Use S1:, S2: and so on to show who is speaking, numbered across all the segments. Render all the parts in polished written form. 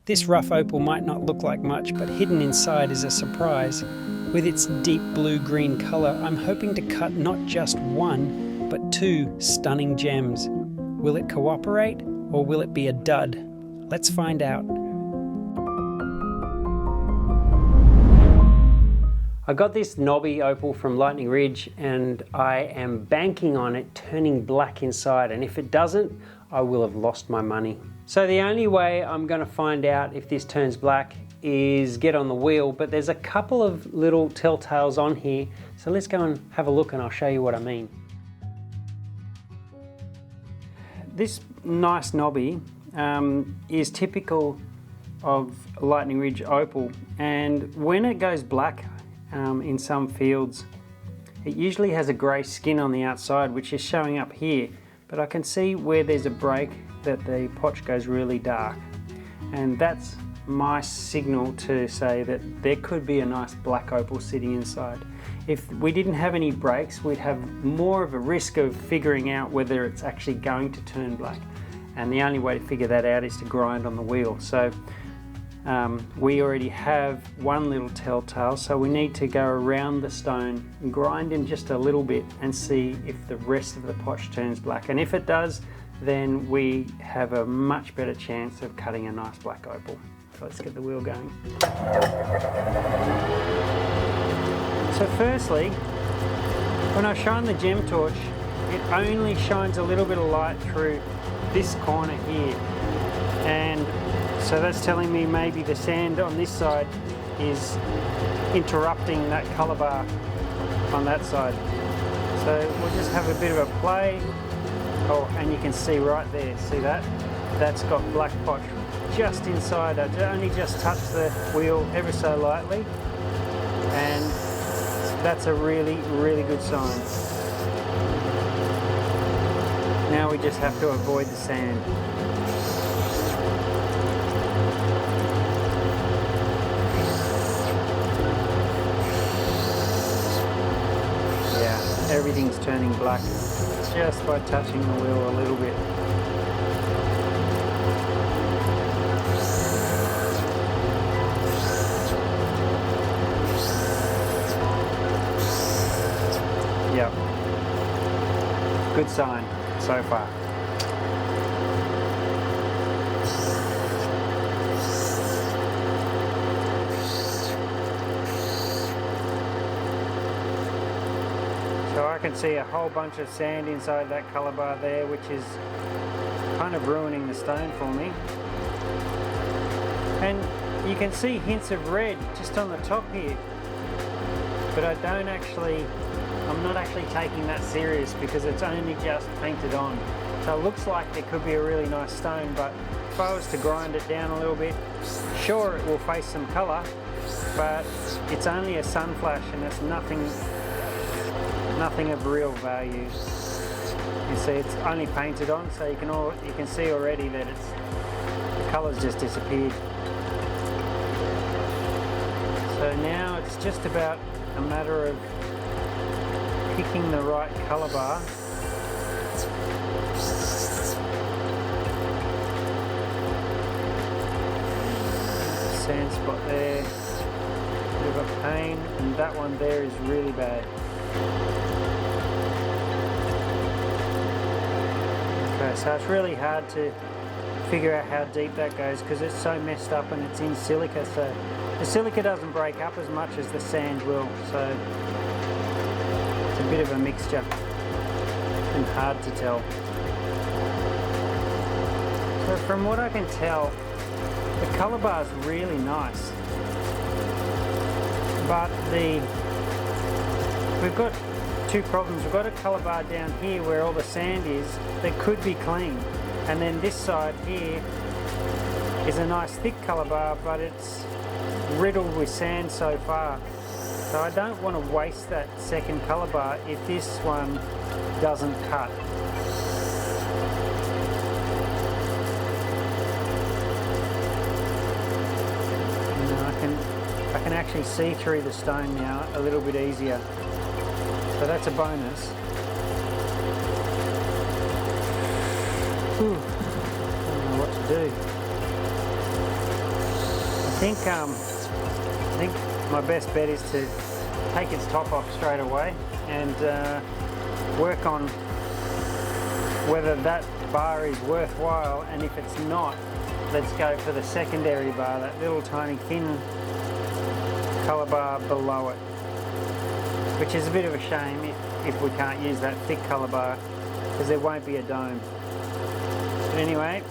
S1: This rough opal might not look like much, but hidden inside is a surprise. With its deep blue-green colour, I'm hoping to cut not just one, but two stunning gems. Will it cooperate, or will it be a dud? Let's find out. I got this knobby opal from Lightning Ridge, and I am banking on it turning black inside, and if it doesn't, I will have lost my money. So the only way I'm going to find out if this turns black is get on the wheel, but there's a couple of little telltales on here, so let's go and have a look and I'll show you what I mean. This nice knobby is typical of Lightning Ridge opal, and when it goes black in some fields, it usually has a grey skin on the outside, which is showing up here, but I can see where there's a break that the potch goes really dark, and that's my signal to say that there could be a nice black opal sitting inside. If we didn't have any breaks, we'd have more of a risk of figuring out whether it's actually going to turn black, and the only way to figure that out is to grind on the wheel. So we already have one little telltale, so we need to go around the stone and grind in just a little bit and see if the rest of the potch turns black, and if it does, then we have a much better chance of cutting a nice black opal. So let's get the wheel going. So firstly, when I shine the gem torch, it only shines a little bit of light through this corner here, and so that's telling me maybe the sand on this side is interrupting that colour bar on that side. So we'll just have a bit of a play. Oh, and you can see right there, see that? That's got black potch just inside. I only just touched the wheel ever so lightly, and that's a really, really good sign. Now we just have to avoid the sand. Yeah, everything's turning black just by touching the wheel a little bit. Yep. Good sign so far. So I can see a whole bunch of sand inside that colour bar there, which is kind of ruining the stone for me. And you can see hints of red just on the top here, but I'm not actually taking that serious because it's only just painted on. So it looks like there could be a really nice stone, but if I was to grind it down a little bit, sure, it will face some colour, but it's only a sun flash and it's nothing of real value. You see, it's only painted on, so you can see already that the colour's just disappeared. So now it's just about a matter of picking the right colour bar. Sand spot there, bit of a pain, and that one there is really bad. Okay, so it's really hard to figure out how deep that goes because it's so messed up and it's in silica, so the silica doesn't break up as much as the sand will, so it's a bit of a mixture and hard to tell. So from what I can tell, the colour bar is really nice, but we've got two problems. We've got a colour bar down here where all the sand is that could be clean, and then this side here is a nice thick colour bar, but it's riddled with sand so far. So I don't want to waste that second colour bar if this one doesn't cut. I can actually see through the stone now a little bit easier. So that's a bonus. Whew. I don't know what to do. I think my best bet is to take its top off straight away and work on whether that bar is worthwhile, and if it's not, let's go for the secondary bar, that little tiny thin colour bar below it, which is a bit of a shame if we can't use that thick colour bar, because there won't be a dome. But anyway,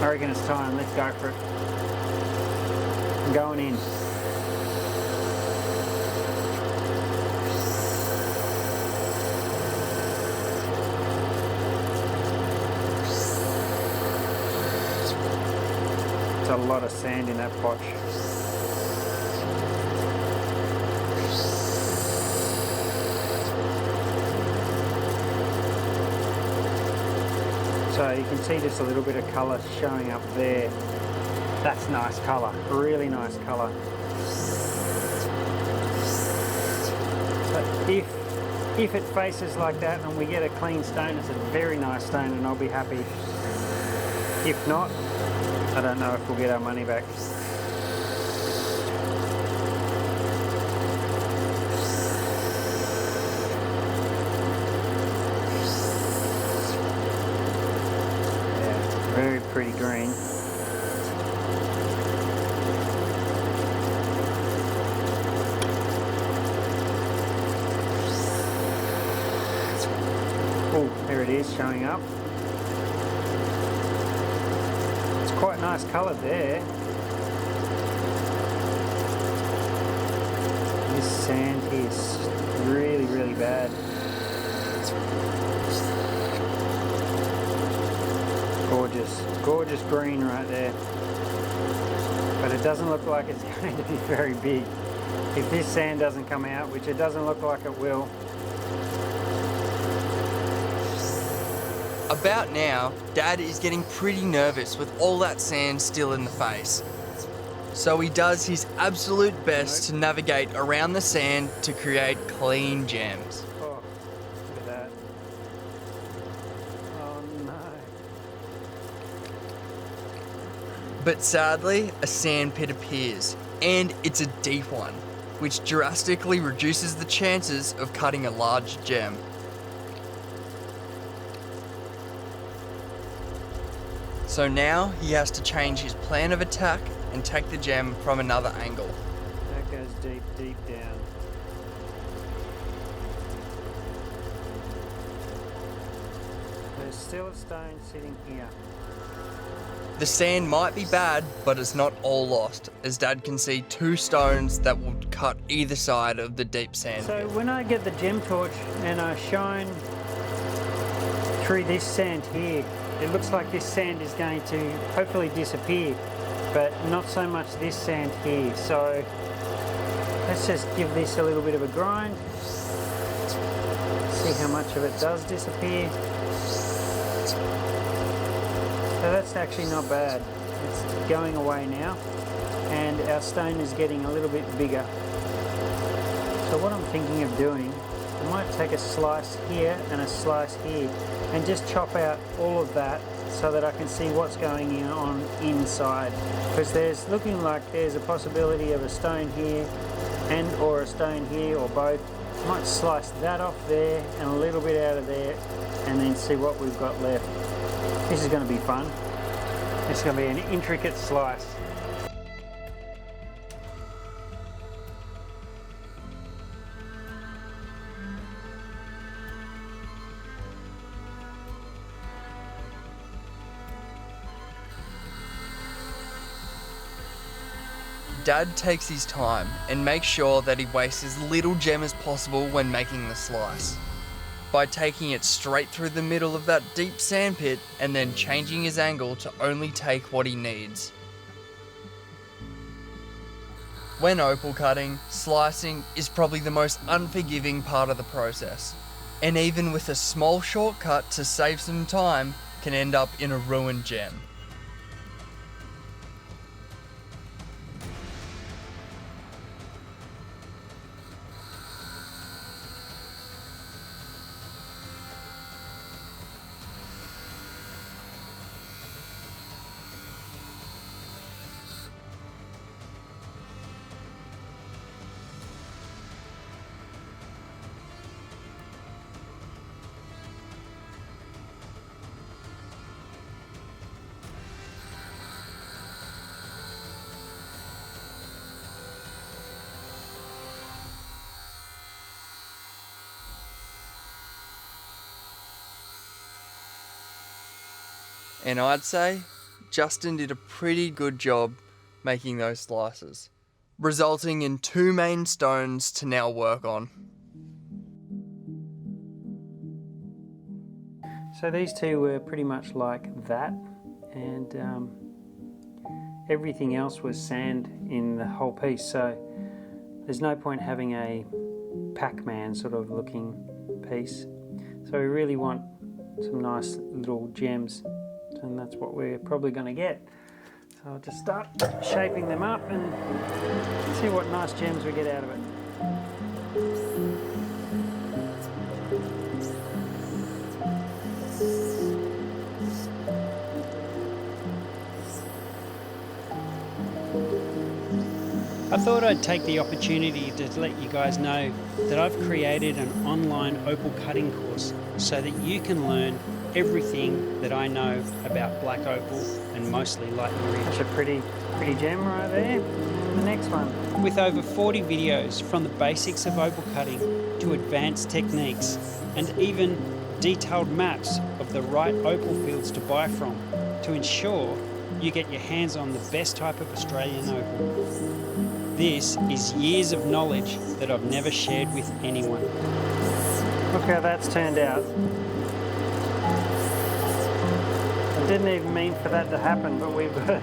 S1: I reckon it's time. Let's go for it. I'm going in. It's a lot of sand in that potch. So you can see just a little bit of colour showing up there. That's nice colour, really nice colour. So if it faces like that and we get a clean stone, it's a very nice stone and I'll be happy. If not, I don't know if we'll get our money back. Very pretty green. Oh, there it is showing up. It's quite nice colour there. This sand here is really, really bad. Gorgeous, gorgeous green right there. But it doesn't look like it's going to be very big. If this sand doesn't come out, which it doesn't look like it will.
S2: About now, Dad is getting pretty nervous with all that sand still in the face. So he does his absolute best to navigate around the sand to create clean gems.
S1: Oh, look at that. Oh no.
S2: But sadly, a sand pit appears, and it's a deep one, which drastically reduces the chances of cutting a large gem. So now he has to change his plan of attack and take the gem from another angle.
S1: That goes deep, deep down. There's still a stone sitting here.
S2: The sand might be bad, but it's not all lost, as Dad can see two stones that will cut either side of the deep sand
S1: So
S2: pit.
S1: when I get the gem torch and I shine through this sand here, it looks like this sand is going to hopefully disappear, but not so much this sand here. So let's just give this a little bit of a grind, see how much of it does disappear. So that's actually not bad. It's going away now, and our stone is getting a little bit bigger. So what I'm thinking of doing, I might take a slice here and a slice here and just chop out all of that so that I can see what's going on inside, because there's looking like there's a possibility of a stone here and or a stone here or both. I might slice that off there and a little bit out of there and then see what we've got left. This is going to be fun. It's going to be an intricate slice.
S2: Dad takes his time and makes sure that he wastes as little gem as possible when making the slice, by taking it straight through the middle of that deep sand pit and then changing his angle to only take what he needs. When opal cutting, slicing is probably the most unforgiving part of the process, and even with a small shortcut to save some time, can end up in a ruined gem. And I'd say Justin did a pretty good job making those slices, resulting in 2 main stones to now work on.
S1: So these two were pretty much like that, and everything else was sand in the whole piece, so there's no point having a Pac-Man sort of looking piece. So we really want some nice little gems, and that's what we're probably going to get. So I'll just start shaping them up and see what nice gems we get out of it. I thought I'd take the opportunity to let you guys know that I've created an online opal cutting course so that you can learn everything that I know about black opal and mostly lightning ridge. That's a pretty gem right there. And the next one. With over 40 videos from the basics of opal cutting to advanced techniques and even detailed maps of the right opal fields to buy from to ensure you get your hands on the best type of Australian opal. This is years of knowledge that I've never shared with anyone. Look how that's turned out. I didn't even mean for that to happen, but we've got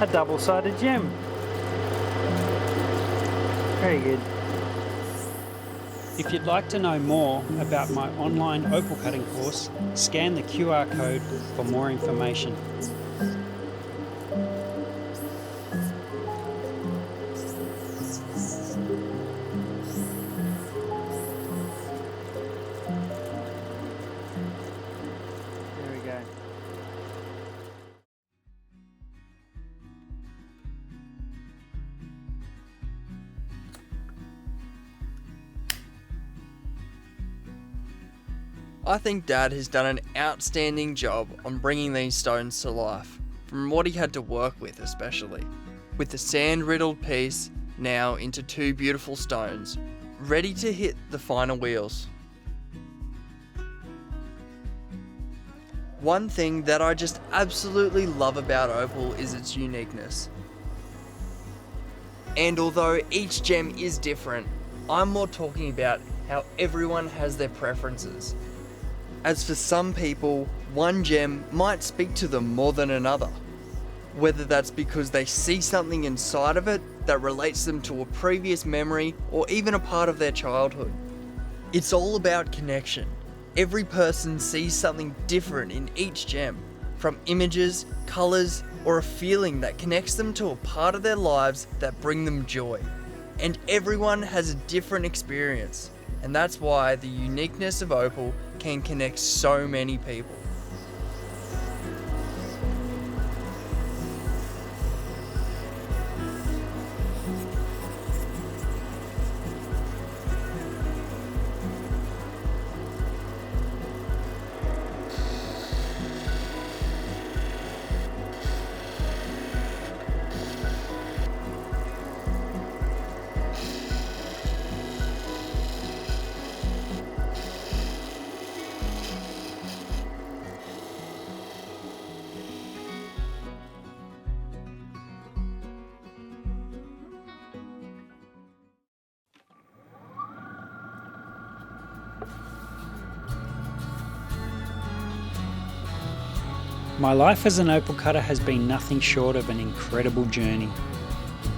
S1: a double-sided gem. Very good. If you'd like to know more about my online opal cutting course, scan the QR code for more information.
S2: I think Dad has done an outstanding job on bringing these stones to life, from what he had to work with especially, with the sand-riddled piece now into 2 beautiful stones, ready to hit the final wheels. One thing that I just absolutely love about opal is its uniqueness. And although each gem is different, I'm more talking about how everyone has their preferences. As for some people, one gem might speak to them more than another. Whether that's because they see something inside of it that relates them to a previous memory or even a part of their childhood. It's all about connection. Every person sees something different in each gem, from images, colours, or a feeling that connects them to a part of their lives that bring them joy. And everyone has a different experience, and that's why the uniqueness of opal can connect so many people.
S1: My life as an opal cutter has been nothing short of an incredible journey.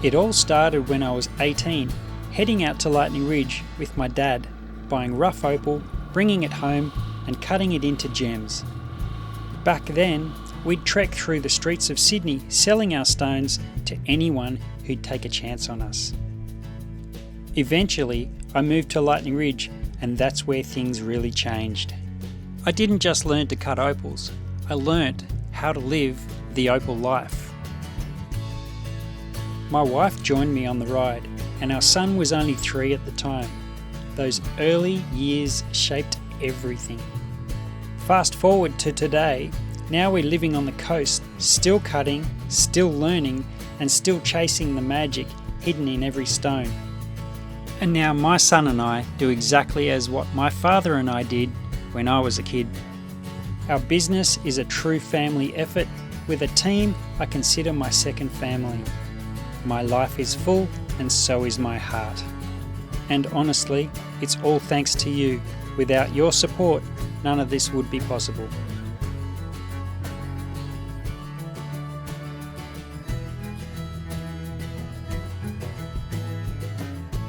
S1: It all started when I was 18, heading out to Lightning Ridge with my dad, buying rough opal, bringing it home and cutting it into gems. Back then, we'd trek through the streets of Sydney selling our stones to anyone who'd take a chance on us. Eventually, I moved to Lightning Ridge, and that's where things really changed. I didn't just learn to cut opals, I learnt how to live the opal life. My wife joined me on the ride, and our son was only 3 at the time. Those early years shaped everything. Fast forward to today, now we're living on the coast, still cutting, still learning, and still chasing the magic hidden in every stone. And now my son and I do exactly as what my father and I did when I was a kid. Our business is a true family effort with a team I consider my second family. My life is full and so is my heart. And honestly, it's all thanks to you. Without your support, none of this would be possible.